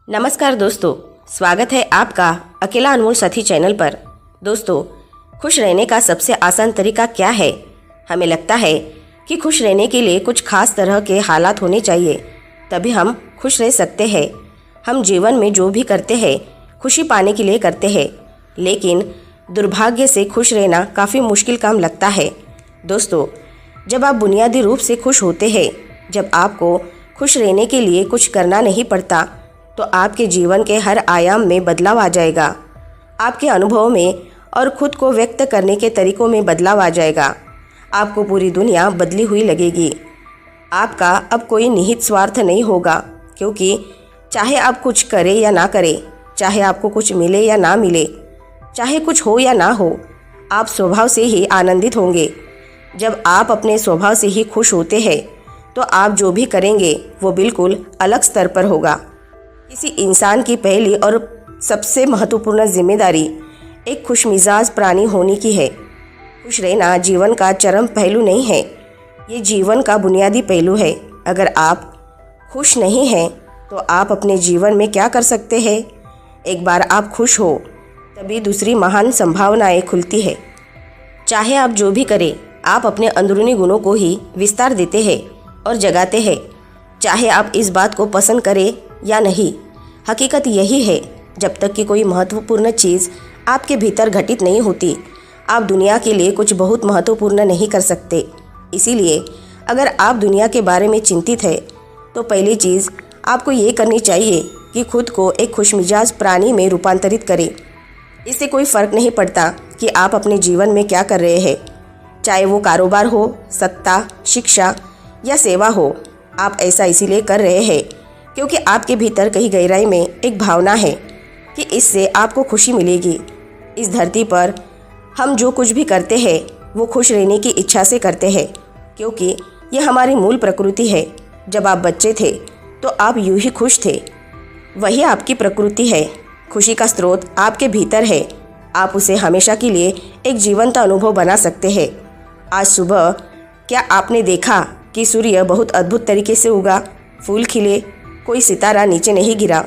नमस्कार दोस्तों, स्वागत है आपका अकेला अनमोल साथी चैनल पर। दोस्तों, खुश रहने का सबसे आसान तरीका क्या है? हमें लगता है कि खुश रहने के लिए कुछ खास तरह के हालात होने चाहिए, तभी हम खुश रह सकते हैं। हम जीवन में जो भी करते हैं खुशी पाने के लिए करते हैं, लेकिन दुर्भाग्य से खुश रहना काफ़ी मुश्किल काम लगता है। दोस्तों, जब आप बुनियादी रूप से खुश होते हैं, जब आपको खुश रहने के लिए कुछ करना नहीं पड़ता, तो आपके जीवन के हर आयाम में बदलाव आ जाएगा। आपके अनुभव में और खुद को व्यक्त करने के तरीकों में बदलाव आ जाएगा। आपको पूरी दुनिया बदली हुई लगेगी। आपका अब कोई निहित स्वार्थ नहीं होगा, क्योंकि चाहे आप कुछ करें या ना करें, चाहे आपको कुछ मिले या ना मिले, चाहे कुछ हो या ना हो, आप स्वभाव से ही आनंदित होंगे। जब आप अपने स्वभाव से ही खुश होते हैं, तो आप जो भी करेंगे वो बिल्कुल अलग स्तर पर होगा। किसी इंसान की पहली और सबसे महत्वपूर्ण जिम्मेदारी एक खुशमिजाज प्राणी होने की है। खुश रहना जीवन का चरम पहलू नहीं है, ये जीवन का बुनियादी पहलू है। अगर आप खुश नहीं हैं, तो आप अपने जीवन में क्या कर सकते हैं? एक बार आप खुश हो, तभी दूसरी महान संभावनाएं खुलती है। चाहे आप जो भी करें, आप अपने अंदरूनी गुणों को ही विस्तार देते हैं और जगाते हैं। चाहे आप इस बात को पसंद करें या नहीं, हकीकत यही है, जब तक कि कोई महत्वपूर्ण चीज़ आपके भीतर घटित नहीं होती, आप दुनिया के लिए कुछ बहुत महत्वपूर्ण नहीं कर सकते। इसीलिए अगर आप दुनिया के बारे में चिंतित है, तो पहली चीज़ आपको ये करनी चाहिए कि खुद को एक खुशमिजाज प्राणी में रूपांतरित करें। इससे कोई फ़र्क नहीं पड़ता कि आप अपने जीवन में क्या कर रहे हैं, चाहे वो कारोबार हो, सत्ता, शिक्षा या सेवा हो। आप ऐसा इसीलिए कर रहे हैं क्योंकि आपके भीतर कहीं गहराई में एक भावना है कि इससे आपको खुशी मिलेगी। इस धरती पर हम जो कुछ भी करते हैं वो खुश रहने की इच्छा से करते हैं, क्योंकि ये हमारी मूल प्रकृति है। जब आप बच्चे थे तो आप यूं ही खुश थे, वही आपकी प्रकृति है। खुशी का स्रोत आपके भीतर है। आप उसे हमेशा के लिए एक जीवंत अनुभव बना सकते हैं। आज सुबह क्या आपने देखा कि सूर्य बहुत अद्भुत तरीके से उगा, फूल खिले, कोई सितारा नीचे नहीं गिरा,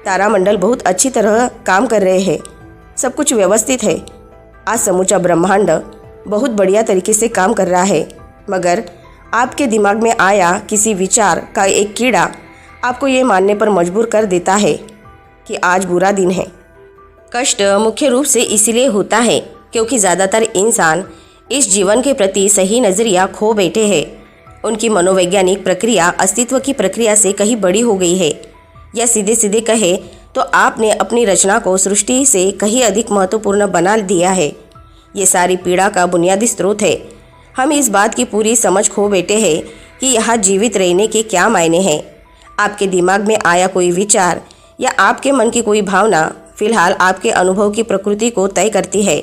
तारामंडल बहुत अच्छी तरह काम कर रहे हैं, सब कुछ व्यवस्थित है। आज समूचा ब्रह्मांड बहुत बढ़िया तरीके से काम कर रहा है, मगर आपके दिमाग में आया किसी विचार का एक कीड़ा आपको ये मानने पर मजबूर कर देता है कि आज बुरा दिन है। कष्ट मुख्य रूप से इसलिए होता है क्योंकि ज़्यादातर इंसान इस जीवन के प्रति सही नज़रिया खो बैठे हैं। उनकी मनोवैज्ञानिक प्रक्रिया अस्तित्व की प्रक्रिया से कहीं बड़ी हो गई है, या सीधे सीधे कहे तो आपने अपनी रचना को सृष्टि से कहीं अधिक महत्वपूर्ण बना दिया है। ये सारी पीड़ा का बुनियादी स्रोत है। हम इस बात की पूरी समझ खो बैठे हैं कि यहाँ जीवित रहने के क्या मायने हैं। आपके दिमाग में आया कोई विचार या आपके मन की कोई भावना फिलहाल आपके अनुभव की प्रकृति को तय करती है,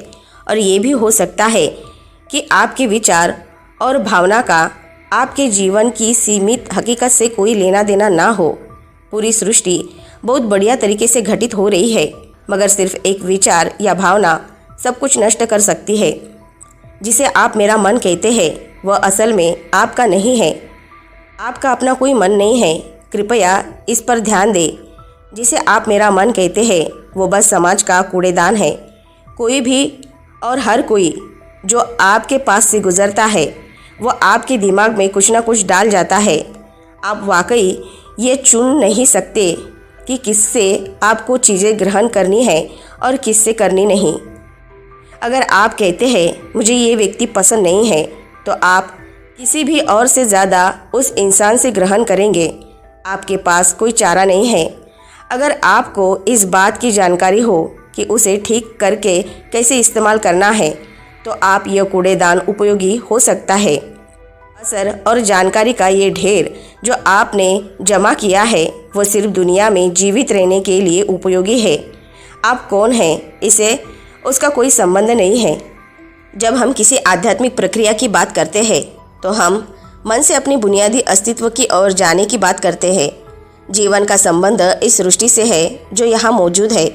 और ये भी हो सकता है कि आपके विचार और भावना का आपके जीवन की सीमित हकीकत से कोई लेना देना ना हो। पूरी सृष्टि बहुत बढ़िया तरीके से घटित हो रही है, मगर सिर्फ एक विचार या भावना सब कुछ नष्ट कर सकती है। जिसे आप मेरा मन कहते हैं वह असल में आपका नहीं है। आपका अपना कोई मन नहीं है, कृपया इस पर ध्यान दें। जिसे आप मेरा मन कहते हैं वो बस समाज का कूड़ेदान है। कोई भी और हर कोई जो आपके पास से गुजरता है वो आपके दिमाग में कुछ ना कुछ डाल जाता है। आप वाकई ये चुन नहीं सकते कि किससे आपको चीज़ें ग्रहण करनी है और किससे करनी नहीं। अगर आप कहते हैं मुझे ये व्यक्ति पसंद नहीं है, तो आप किसी भी और से ज़्यादा उस इंसान से ग्रहण करेंगे। आपके पास कोई चारा नहीं है। अगर आपको इस बात की जानकारी हो कि उसे ठीक करके कैसे इस्तेमाल करना है, तो आप यह कूड़ेदान उपयोगी हो सकता है। असर और जानकारी का ये ढेर जो आपने जमा किया है वो सिर्फ दुनिया में जीवित रहने के लिए उपयोगी है। आप कौन हैं इसे उसका कोई संबंध नहीं है। जब हम किसी आध्यात्मिक प्रक्रिया की बात करते हैं, तो हम मन से अपनी बुनियादी अस्तित्व की ओर जाने की बात करते हैं। जीवन का संबंध इस सृष्टि से है जो यहाँ मौजूद है।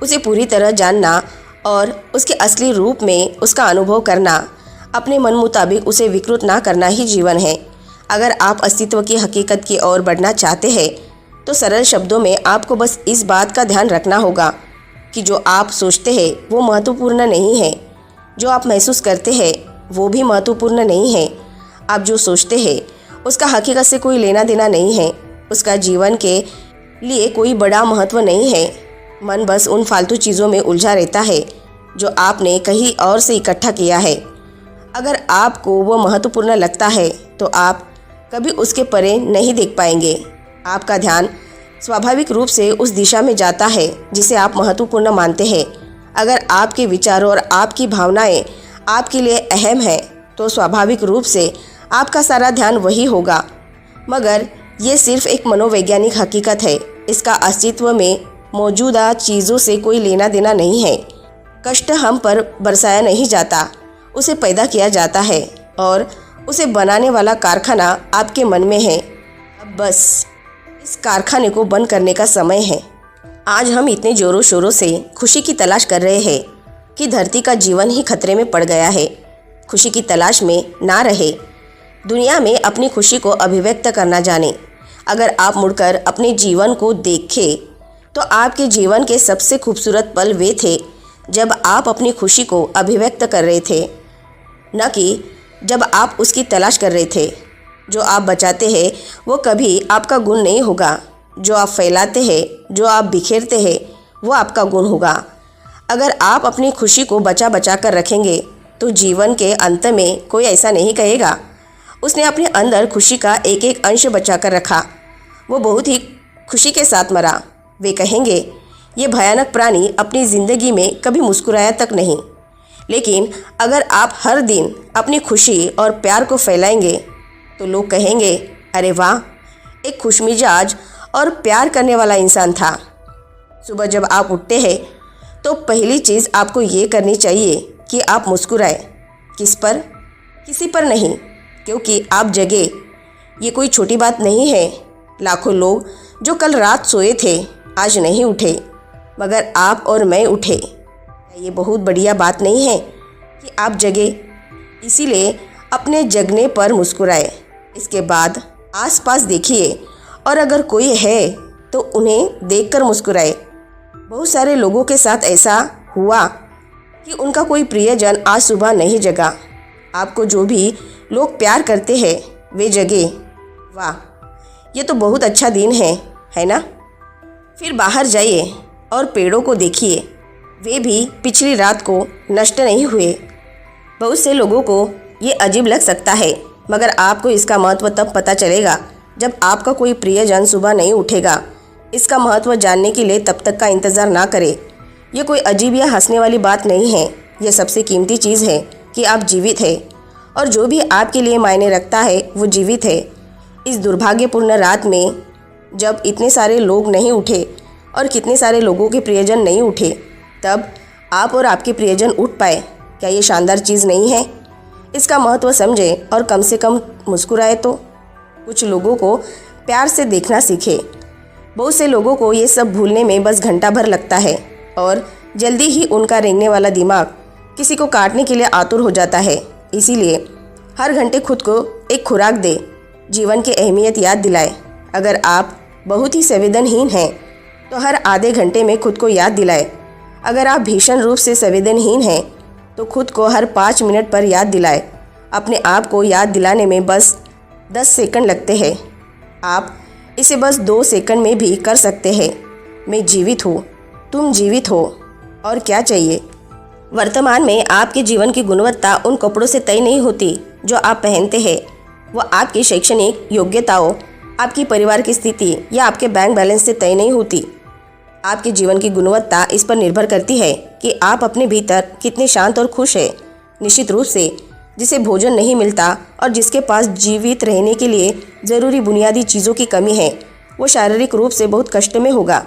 उसे पूरी तरह जानना और उसके असली रूप में उसका अनुभव करना, अपने मन मुताबिक उसे विकृत ना करना ही जीवन है। अगर आप अस्तित्व की हकीकत की ओर बढ़ना चाहते हैं, तो तो सरल शब्दों में आपको बस इस बात का ध्यान रखना होगा कि जो आप सोचते हैं वो महत्वपूर्ण नहीं है, जो आप महसूस करते हैं वो भी महत्वपूर्ण नहीं है। आप जो सोचते हैं उसका हकीकत से कोई लेना देना नहीं है, उसका जीवन के लिए कोई बड़ा महत्व नहीं है। मन बस उन फालतू चीज़ों में उलझा रहता है जो आपने कहीं और से इकट्ठा किया है। अगर आपको वो महत्वपूर्ण लगता है तो आप कभी उसके परे नहीं देख पाएंगे। आपका ध्यान स्वाभाविक रूप से उस दिशा में जाता है जिसे आप महत्वपूर्ण मानते हैं। अगर आपके विचारों और आपकी भावनाएं आपके लिए अहम है तो स्वाभाविक रूप से आपका सारा ध्यान वही होगा। मगर ये सिर्फ एक मनोवैज्ञानिक हकीकत है, इसका अस्तित्व में मौजूदा चीज़ों से कोई लेना देना नहीं है। कष्ट हम पर बरसाया नहीं जाता, उसे पैदा किया जाता है और उसे बनाने वाला कारखाना आपके मन में है। अब बस इस कारखाने को बंद करने का समय है। आज हम इतने ज़ोरों शोरों से खुशी की तलाश कर रहे हैं कि धरती का जीवन ही खतरे में पड़ गया है। खुशी की तलाश में ना रहे, दुनिया में अपनी खुशी को अभिव्यक्त करना जाने। अगर आप मुड़कर अपने जीवन को देखें तो आपके जीवन के सबसे खूबसूरत पल वे थे जब आप अपनी खुशी को अभिव्यक्त कर रहे थे, न कि जब आप उसकी तलाश कर रहे थे। जो आप बचाते हैं वो कभी आपका गुण नहीं होगा, जो आप फैलाते हैं, जो आप बिखेरते हैं वो आपका गुण होगा। अगर आप अपनी खुशी को बचा बचा कर रखेंगे तो जीवन के अंत में कोई ऐसा नहीं कहेगा उसने अपने अंदर खुशी का एक एक अंश बचा कर रखा, वो बहुत ही खुशी के साथ मरा। वे कहेंगे ये भयानक प्राणी अपनी ज़िंदगी में कभी मुस्कुराया तक नहीं। लेकिन अगर आप हर दिन अपनी खुशी और प्यार को फैलाएंगे तो लोग कहेंगे, अरे वाह, एक खुशमिजाज और प्यार करने वाला इंसान था। सुबह जब आप उठते हैं तो पहली चीज़ आपको ये करनी चाहिए कि आप मुस्कुराएं। किस पर? किसी पर नहीं, क्योंकि आप जगे। ये कोई छोटी बात नहीं है। लाखों लोग जो कल रात सोए थे आज नहीं उठे, मगर आप और मैं उठे। ये बहुत बढ़िया बात नहीं है कि आप जगे, इसीलिए अपने जगने पर मुस्कुराए। इसके बाद आसपास देखिए और अगर कोई है तो उन्हें देखकर मुस्कुराए। बहुत सारे लोगों के साथ ऐसा हुआ कि उनका कोई प्रियजन आज सुबह नहीं जगा। आपको जो भी लोग प्यार करते हैं वे जगे। वाह, ये तो बहुत अच्छा दिन है ना? फिर बाहर जाइए और पेड़ों को देखिए, वे भी पिछली रात को नष्ट नहीं हुए। बहुत से लोगों को ये अजीब लग सकता है, मगर आपको इसका महत्व तब पता चलेगा जब आपका कोई प्रियजन सुबह नहीं उठेगा। इसका महत्व जानने के लिए तब तक का इंतज़ार ना करें। ये कोई अजीब या हंसने वाली बात नहीं है। यह सबसे कीमती चीज़ है कि आप जीवित हैं और जो भी आपके लिए मायने रखता है वो जीवित है। इस दुर्भाग्यपूर्ण रात में जब इतने सारे लोग नहीं उठे और कितने सारे लोगों के प्रियजन नहीं उठे, तब आप और आपके प्रियजन उठ पाए। क्या ये शानदार चीज़ नहीं है? इसका महत्व समझें और कम से कम मुस्कुराए। तो कुछ लोगों को प्यार से देखना सीखे। बहुत से लोगों को ये सब भूलने में बस घंटा भर लगता है और जल्दी ही उनका रेंगने वाला दिमाग किसी को काटने के लिए आतुर हो जाता है। इसीलिए हर घंटे खुद को एक खुराक दे, जीवन की अहमियत याद दिलाए। अगर आप बहुत ही संवेदनहीन हैं तो हर आधे घंटे में खुद को याद दिलाए। अगर आप भीषण रूप से संवेदनहीन हैं तो खुद को हर 5 मिनट पर याद दिलाए। अपने आप को याद दिलाने में बस 10 सेकंड लगते हैं। आप इसे बस 2 सेकंड में भी कर सकते हैं। मैं जीवित हूँ, तुम जीवित हो, और क्या चाहिए? वर्तमान में आपके जीवन की गुणवत्ता उन कपड़ों से तय नहीं होती जो आप पहनते हैं। वह आपकी शैक्षणिक योग्यताओं, आपकी परिवार की स्थिति या आपके बैंक बैलेंस से तय नहीं होती। आपके जीवन की गुणवत्ता इस पर निर्भर करती है कि आप अपने भीतर कितने शांत और खुश हैं। निश्चित रूप से जिसे भोजन नहीं मिलता और जिसके पास जीवित रहने के लिए ज़रूरी बुनियादी चीज़ों की कमी है, वो शारीरिक रूप से बहुत कष्ट में होगा।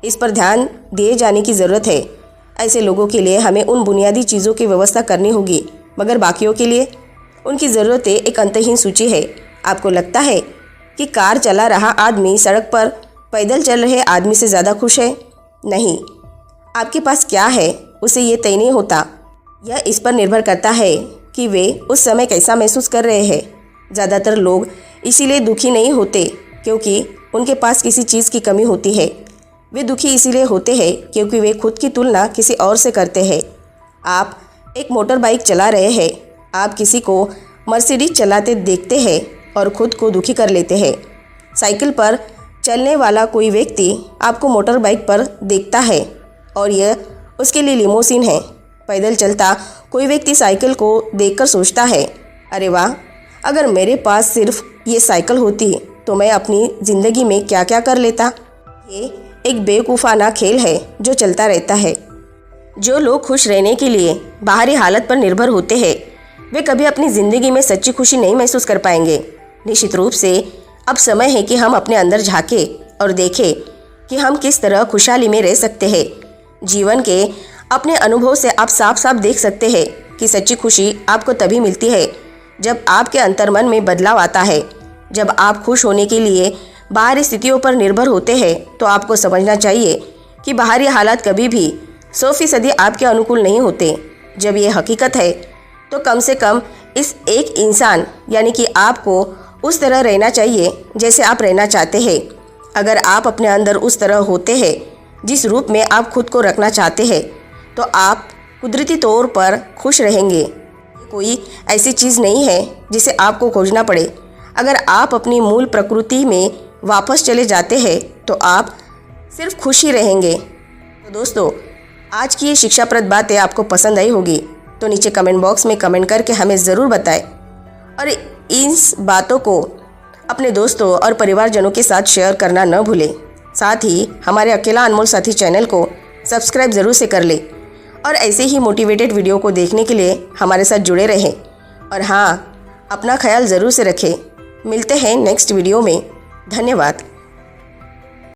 इस पर ध्यान दिए जाने की ज़रूरत है। ऐसे लोगों के लिए हमें उन बुनियादी चीज़ों की व्यवस्था करनी होगी, मगर बाकियों के लिए उनकी ज़रूरतें एक अंतहीन सूची है। आपको लगता है कि कार चला रहा आदमी सड़क पर पैदल चल रहे आदमी से ज़्यादा खुश है? नहीं। आपके पास क्या है उसे ये तय नहीं होता। यह इस पर निर्भर करता है कि वे उस समय कैसा महसूस कर रहे हैं। ज़्यादातर लोग इसीलिए दुखी नहीं होते क्योंकि उनके पास किसी चीज़ की कमी होती है। वे दुखी इसीलिए होते हैं क्योंकि वे खुद की तुलना किसी और से करते हैं। आप एक मोटर बाइक चला रहे हैं, आप किसी को मर्सिडीज चलाते देखते हैं और ख़ुद को दुखी कर लेते हैं। साइकिल पर चलने वाला कोई व्यक्ति आपको मोटर बाइक पर देखता है और यह उसके लिए लिमोसिन है। पैदल चलता कोई व्यक्ति साइकिल को देखकर सोचता है, अरे वाह, अगर मेरे पास सिर्फ ये साइकिल होती तो मैं अपनी ज़िंदगी में क्या क्या कर लेता। ये एक बेवकूफ़ाना खेल है जो चलता रहता है। जो लोग खुश रहने के लिए बाहरी हालत पर निर्भर होते हैं वे कभी अपनी ज़िंदगी में सच्ची खुशी नहीं महसूस कर पाएंगे। निश्चित रूप से अब समय है कि हम अपने अंदर झांकें और देखें कि हम किस तरह खुशहाली में रह सकते हैं। जीवन के अपने अनुभव से आप साफ साफ देख सकते हैं कि सच्ची खुशी आपको तभी मिलती है जब आपके अंतर्मन में बदलाव आता है। जब आप खुश होने के लिए बाहरी स्थितियों पर निर्भर होते हैं तो आपको समझना चाहिए कि बाहरी हालात कभी भी 100% आपके अनुकूल नहीं होते। जब ये हकीकत है तो कम से कम इस एक इंसान यानी कि आपको उस तरह रहना चाहिए जैसे आप रहना चाहते हैं। अगर आप अपने अंदर उस तरह होते हैं जिस रूप में आप खुद को रखना चाहते हैं तो आप कुदरती तौर पर खुश रहेंगे। कोई ऐसी चीज़ नहीं है जिसे आपको खोजना पड़े। अगर आप अपनी मूल प्रकृति में वापस चले जाते हैं तो आप सिर्फ खुश ही रहेंगे। तो दोस्तों, आज की ये शिक्षाप्रद बातें आपको पसंद आई होगी तो नीचे कमेंट बॉक्स में कमेंट करके हमें ज़रूर बताएं और इस बातों को अपने दोस्तों और परिवारजनों के साथ शेयर करना न भूलें। साथ ही हमारे अकेला अनमोल साथी चैनल को सब्सक्राइब ज़रूर से कर लें और ऐसे ही मोटिवेटेड वीडियो को देखने के लिए हमारे साथ जुड़े रहें। और हाँ, अपना ख्याल ज़रूर से रखें। मिलते हैं नेक्स्ट वीडियो में। धन्यवाद।